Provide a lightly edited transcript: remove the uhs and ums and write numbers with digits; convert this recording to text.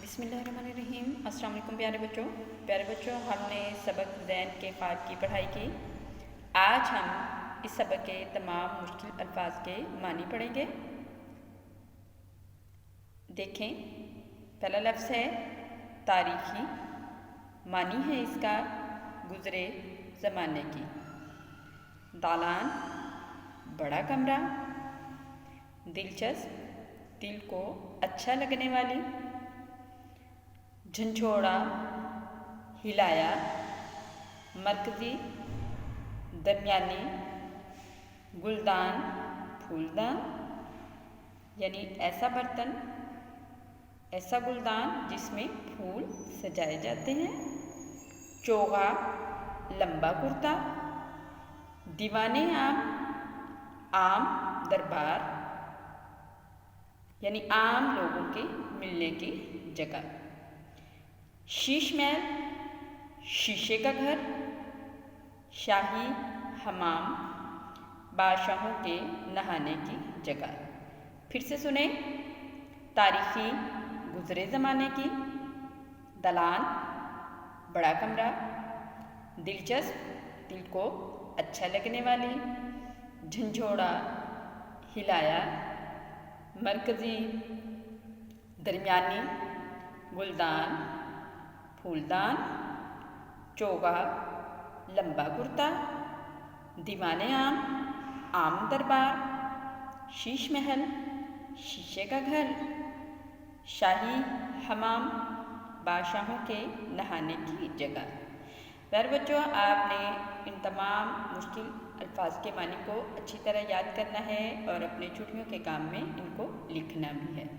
बिस्मिल्लाहिर्रहमानिर्रहीम। अस्सलाम वालेकुम प्यारे बच्चों, हमने सबक ज़ैन के क़ाद की पढ़ाई की। आज हम इस सबक के तमाम मुश्किल अल्फाज के मानी पढ़ेंगे। देखें, पहला लफ्ज़ है तारीख़ी, मानी है इसका गुज़रे ज़माने की। दालान बड़ा कमरा, दिलचस्प दिल को अच्छा लगने वाली, झंझोड़ा हिलाया, मरकज़ी दरमियानी, गुलदान फूलदान यानी ऐसा बर्तन, ऐसा गुलदान जिसमें फूल सजाए जाते हैं। चोगा लंबा कुर्ता, दीवाने आम दरबार यानी आम लोगों के मिलने की जगह। शीश महल शीशे का घर, शाही हमाम बादशाहों के नहाने की जगह। फिर से सुने, तारीख़ी गुज़रे ज़माने की, दलान बड़ा कमरा, दिलचस्प दिल को अच्छा लगने वाली, झंझोड़ा हिलाया, मरकज़ी दरमियानी, गुलदान फूलदान, चोगा लंबा कुर्ता, दीवाने आम दरबार, शीश महल शीशे का घर, शाही हमाम बादशाहों के नहाने की जगह। प्यारे बच्चों, आपने इन तमाम मुश्किल अल्फाज के मानी को अच्छी तरह याद करना है और अपने छुट्टियों के काम में इनको लिखना भी है।